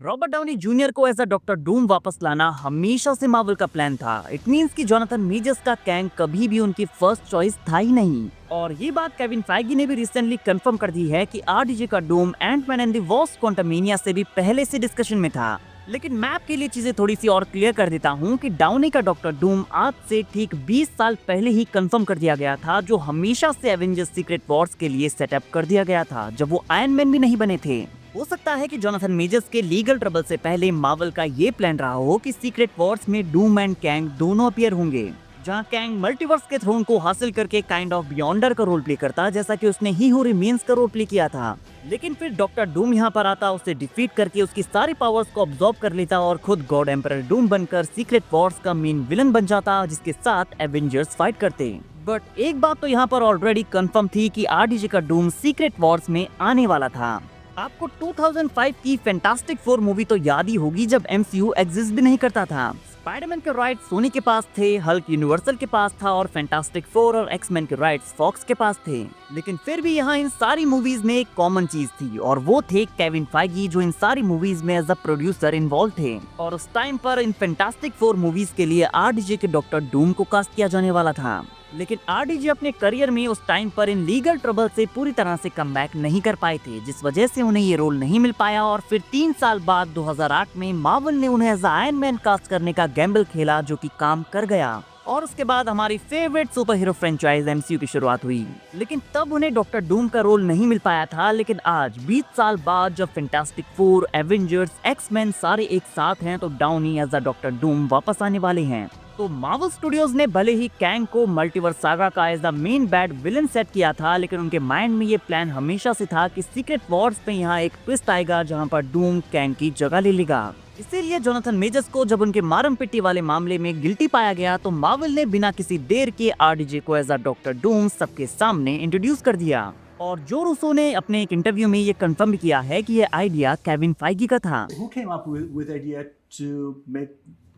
Robert Downey junior को as a doctor Doom वापस लाना हमेशा से मार्वल का प्लान था। इट मींस कि जोनाथन मेजर्स का कैंग कभी भी उनकी फर्स्ट चॉइस था ही नहीं। और ये बात केविन फाइगी ने भी रिसेंटली कंफर्म कर दी है कि आरडीजे का Doom Ant-Man and the Wasp Quantumania से भी पहले से डिस्कशन में था। लेकिन मैं आपके लिए चीजें थोड़ी सी और क्लियर कर देता हूँ कि डाउनी का डॉक्टर डूम आज से ठीक 20 साल पहले ही कंफर्म कर दिया गया था, जो हमेशा से एवेंजर्स सीक्रेट वॉर्स के लिए सेटअप कर दिया गया था जब वो आयरन मैन भी नहीं बने थे। हो सकता है कि जोनाथन मेजर्स के लीगल ट्रबल से पहले मार्वल का ये प्लान रहा हो कि सीक्रेट वॉर्स में डूम एंड कैंग दोनों अपीयर होंगे, जहां कैंग मल्टीवर्स के थ्रोन को हासिल करके काइंड ऑफ बियॉन्डर का रोल प्ले करता, जैसा कि उसने ही हू रिमेन्स का रोल प्ले किया था। लेकिन फिर डॉक्टर डूम यहाँ पर आता, उसे डिफीट करके उसकी सारी पावर्स को अब्सॉर्ब कर लेता और खुद गॉड एम्परर डूम बनकर सीक्रेट वॉर्स का मेन विलन बन जाता, जिसके साथ एवेंजर्स फाइट करते। बट एक बात तो यहाँ पर ऑलरेडी कंफर्म थी कि आरडीजे का डूम सीक्रेट वॉर्स में आने वाला था। आपको 2005 की फैंटास्टिक फोर मूवी तो याद ही होगी, जब एमसीयू एग्जिस्ट भी नहीं करता था। स्पाइडरमैन के राइट्स सोनी के पास थे, हल्क यूनिवर्सल के पास था और फैंटास्टिक फोर और एक्समैन के राइट्स फॉक्स के पास थे। लेकिन फिर भी यहाँ इन सारी मूवीज में एक कॉमन चीज थी, और वो थे केविन फाइगी, जो इन सारी मूवीज में एज अ प्रोड्यूसर इन्वॉल्व थे। और उस टाइम पर इन फैंटास्टिक फोर मूवीज के लिए आरडीजे के डॉक्टर डूम को कास्ट किया जाने वाला था। लेकिन आरडीजे अपने करियर में उस टाइम पर इन लीगल ट्रबल से पूरी तरह से कमबैक नहीं कर पाए थे, जिस वजह से उन्हें ये रोल नहीं मिल पाया। और फिर 3 साल बाद 2008 में मार्वल ने उन्हें एज आयरन मैन कास्ट करने का गैम्बल खेला, जो कि काम कर गया। और उसके बाद हमारी favourite super hero franchise MCU की शुरुआत हुई। लेकिन तब उन्हें डॉक्टर डूम का रोल नहीं मिल पाया था। लेकिन आज 20 साल बाद जब फैंटास्टिक फोर, एवेंजर्स, एक्समैन सारे एक साथ हैं, तो Downey as a doctor Doom वापस आने वाले हैं। तो मार्वल स्टूडियोज ने भले ही कैंग को मल्टीवर्स सागा का as the main bad villain set किया था, लेकिन उनके माइंड में ये प्लान हमेशा से था कि सीक्रेट वॉर्स पे यहाँ एक ट्विस्ट आएगा, जहाँ पर डूम कैंग की जगह ले लेगा। इसीलिए जोनाथन मेजर्स को जब उनके मारम पिट्टी वाले मामले में गिल्टी पाया गया, तो मार्वल ने बिना किसी देर के आरडीजे को एज अ डॉक्टर डूम सबके सामने इंट्रोड्यूस कर दिया। और जो रूसो ने अपने एक इंटरव्यू में ये कंफर्म किया है कि ये आइडिया केविन फाइगी का था। Who came up with the idea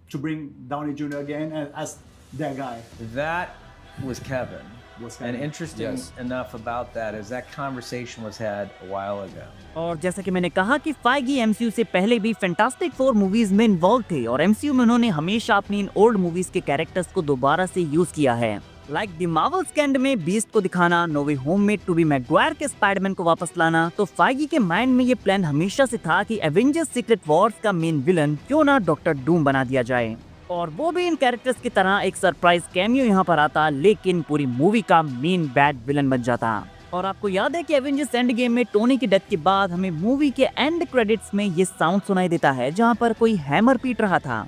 to bring Downey Jr. again as that guy? That was Kevin. And interesting enough about that is that conversation was had a while ago. और जैसा कि मैंने कहा कि Feige MCU से पहले भी fantastic four movies में इन्वॉल्व थे, और एमसीयू में उन्होंने हमेशा अपनी इन ओल्ड मूवीज के कैरेक्टर्स को दोबारा से यूज किया है। लाइक द मार्वल्स के एंड में बीस्ट को दिखाना, नो वे होम में टोबी मैगवायर के स्पाइडरमैन को वापस लाना। तो फाइगी के माइंड में ये प्लान हमेशा से था कि एवेंजर्स सीक्रेट वॉर्स का मेन विलन क्यों ना डॉक्टर डूम बना दिया जाए, और वो भी इन कैरेक्टर्स की तरह एक सरप्राइज कैमियो यहाँ पर आता, लेकिन पूरी मूवी का मेन बैड विलन बन जाता। और आपको याद है कि एवेंजर्स एंड गेम में टोनी की डेथ के बाद हमें मूवी के एंड क्रेडिट्स में ये साउंड सुनाई देता है, जहाँ पर कोई हैमर पीट रहा था।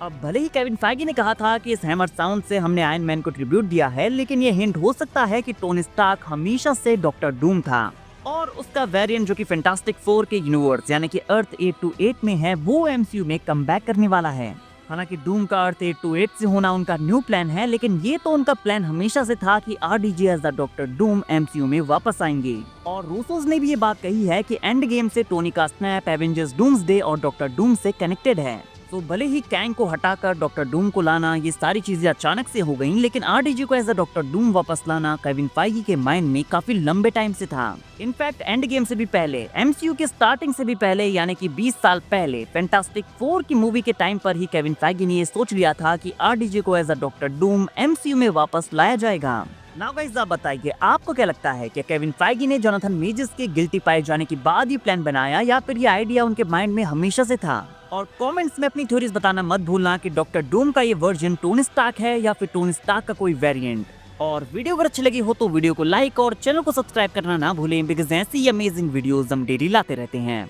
अब भले ही केविन फाइगी ने कहा था कि इस हैमर साउंड से हमने आयरन मैन को ट्रिब्यूट दिया है, लेकिन ये हिंट हो सकता है कि टोनी स्टार्क हमेशा से डॉक्टर डूम था, और उसका वेरिएंट जो कि फैंटास्टिक फोर के यूनिवर्स यानी कि अर्थ 828 में है, वो एमसीयू में कमबैक करने वाला है। हालांकि डूम का अर्थ 828 से होना उनका न्यू प्लान है, लेकिन ये तो उनका प्लान हमेशा से था कि RDJ as the doctor Doom MCU में वापस आएंगे। और रूसोस ने भी ये बात कही है कि एंड गेम से टोनी का स्नैप एवेंजर्स डूम्सडे और डॉक्टर डूम से कनेक्टेड है। तो भले ही कैंग को हटाकर डॉक्टर डूम को लाना, ये सारी चीजें अचानक से हो गईं, लेकिन आरडीजे को एज अ डॉक्टर डूम वापस लाना केविन फाइगी के माइंड में काफी लंबे टाइम से था। इनफैक्ट एंड गेम से भी पहले, एमसीयू के स्टार्टिंग से भी पहले, यानी कि 20 साल पहले फैंटास्टिक फोर की मूवी के टाइम पर ही केविन फाइगी ने ये सोच लिया था कि आरडीजे को as a doctor Doom MCU में वापस लाया जाएगा। नाउ गाइस, आप बताइए आपको क्या लगता है कि केविन फाइगी ने जोनाथन मेजर्स के गिल्टी पाए जाने के बाद ये प्लान बनाया, या फिर ये आइडिया उनके माइंड में हमेशा से था? और कमेंट्स में अपनी थ्योरीज बताना मत भूलना कि डॉक्टर डूम का ये वर्जन टोनी स्टार्क है या फिर टोनी स्टार्क का कोई वेरिएंट। और वीडियो अगर अच्छी लगी हो तो वीडियो को लाइक और चैनल को सब्सक्राइब करना ना भूलें, बिकॉज ऐसी अमेजिंग वीडियोस हम डेली लाते रहते हैं।